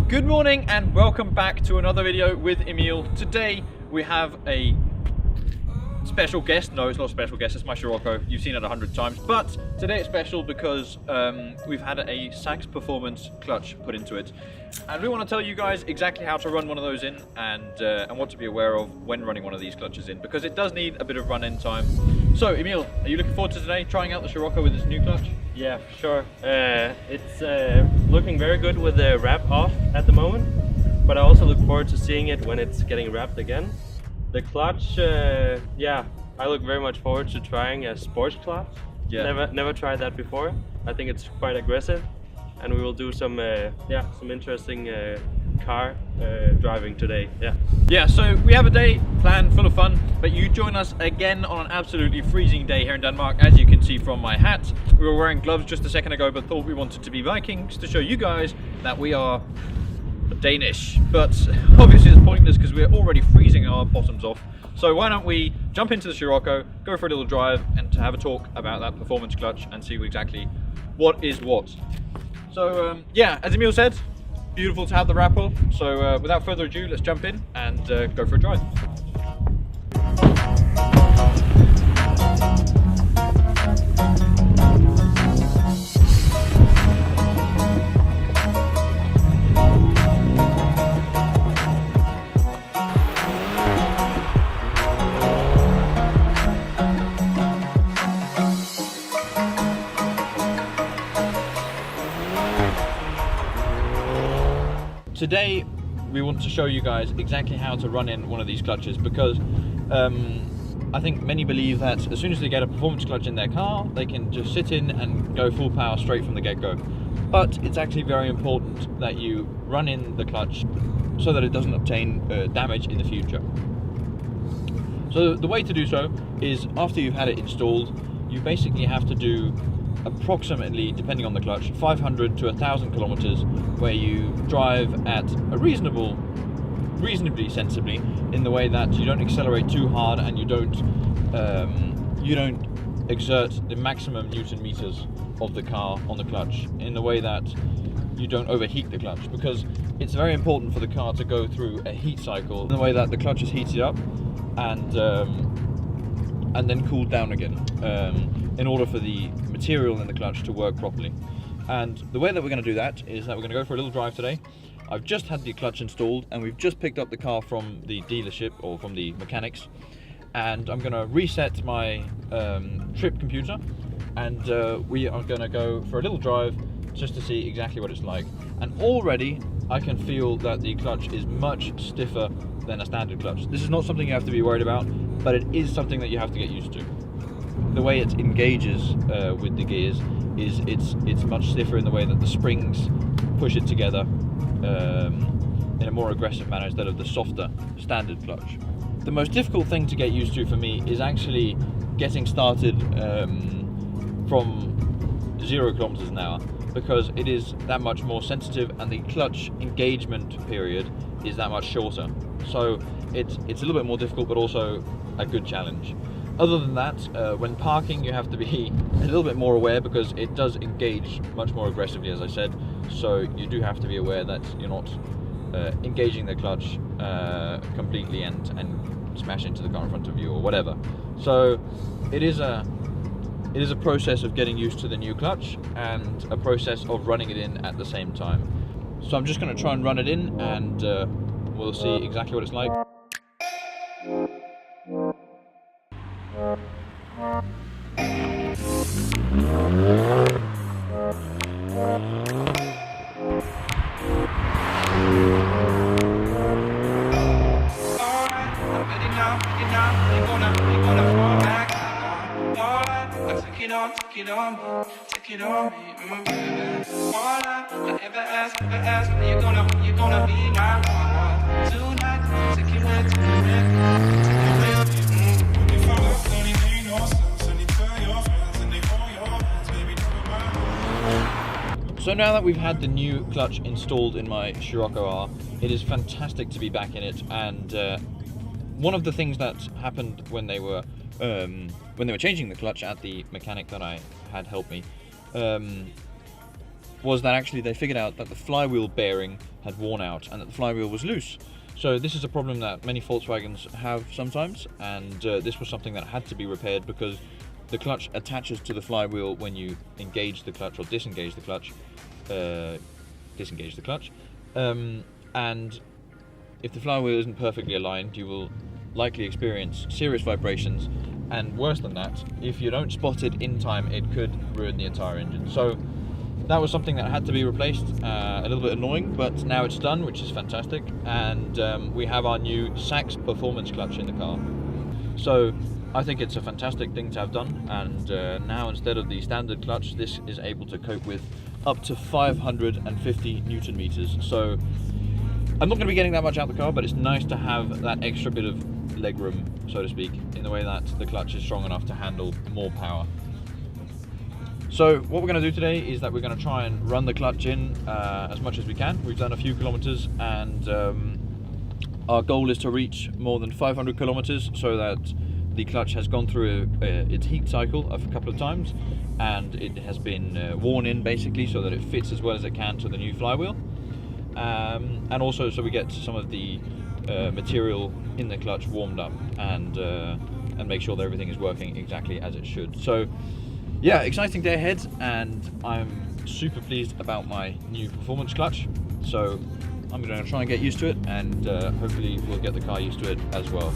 Good morning and welcome back to another video with Emil. Today we have a special guest. No, it's not a special guest, it's my Scirocco. You've seen it 100 times, but today it's special because we've had a Sachs Performance clutch put into it. And we want to tell you guys exactly how to run one of those in and what to be aware of when running one of these clutches in, because it does need a bit of run-in time. So Emil, are you looking forward to today trying out the Scirocco with its new clutch? Yeah, for sure. It's looking very good with the wrap off at the moment, but I also look forward to seeing it when it's getting wrapped again. The clutch, yeah, I look very much forward to trying a sports clutch. Yeah. Never tried that before. I think it's quite aggressive, and we will do some some interesting car driving today. Yeah, so we have a day planned full of fun, but you join us again on an absolutely freezing day here in Denmark. As you can see from my hat, we were wearing gloves just a second ago, but thought we wanted to be Vikings to show you guys that we are Danish. But obviously it's pointless because we're already freezing our bottoms off. So why don't we jump into the Scirocco, go for a little drive, and to have a talk about that performance clutch and see exactly what is what. So yeah, as Emil said, beautiful to have the wrap off. So without further ado, let's jump in and go for a drive. Today we want to show you guys exactly how to run in one of these clutches, because I think many believe that as soon as they get a performance clutch in their car, they can just sit in and go full power straight from the get-go. But it's actually very important that you run in the clutch so that it doesn't obtain damage in the future. So the way to do so is, after you've had it installed, you basically have to do approximately, depending on the clutch, 500 to 1,000 kilometers, where you drive at a reasonably sensibly, in the way that you don't accelerate too hard and you don't exert the maximum Newton meters of the car on the clutch, in the way that you don't overheat the clutch, because it's very important for the car to go through a heat cycle in the way that the clutch is heated up and then cooled down again, in order for the material in the clutch to work properly. And the way that we're going to do that is that we're going to go for a little drive today. I've just had the clutch installed and we've just picked up the car from the dealership, or from the mechanics, and I'm going to reset my trip computer, and we are going to go for a little drive just to see exactly what it's like. And already I can feel that the clutch is much stiffer than a standard clutch. This is not something you have to be worried about, but it is something that you have to get used to. The way it engages with the gears is it's much stiffer in the way that the springs push it together in a more aggressive manner instead of the softer standard clutch. The most difficult thing to get used to for me is actually getting started from 0 kilometers an hour, because it is that much more sensitive and the clutch engagement period is that much shorter. So it's a little bit more difficult, but also a good challenge. Other than that, when parking, you have to be a little bit more aware, because it does engage much more aggressively, as I said. So you do have to be aware that you're not engaging the clutch completely and smash into the car in front of you or whatever. So it is a process of getting used to the new clutch and a process of running it in at the same time. So I'm just going to try and run it in, and we'll see exactly what it's like. Take it on me, baby. All I ever ask, you're gonna be my one. Tonight, take it with, If I love, don't it make no sense. And you tell your friends and they hold your hands, baby, don't be my. So now that we've had the new clutch installed in my Scirocco R, it is fantastic to be back in it, and one of the things that happened when they were changing the clutch at the mechanic that I had help me, was that actually they figured out that the flywheel bearing had worn out and that the flywheel was loose. So this is a problem that many Volkswagens have sometimes, and this was something that had to be repaired because the clutch attaches to the flywheel when you engage the clutch or disengage the clutch. And if the flywheel isn't perfectly aligned, you will likely experience serious vibrations, and worse than that, if you don't spot it in time, it could ruin the entire engine. So that was something that had to be replaced. A little bit annoying, but now it's done, which is fantastic. And we have our new Sachs Performance clutch in the car. So I think it's a fantastic thing to have done. And now instead of the standard clutch, this is able to cope with up to 550 Newton meters. So I'm not going to be getting that much out of the car, but it's nice to have that extra bit of legroom, so to speak, in the way that the clutch is strong enough to handle more power. So what we're going to do today is that we're going to try and run the clutch in as much as we can. We've done a few kilometers, and our goal is to reach more than 500 kilometers so that the clutch has gone through its heat cycle a couple of times, and it has been worn in basically so that it fits as well as it can to the new flywheel, and also so we get some of the material in the clutch warmed up and make sure that everything is working exactly as it should. So yeah, exciting day ahead, and I'm super pleased about my new performance clutch. So I'm going to try and get used to it, and hopefully we'll get the car used to it as well.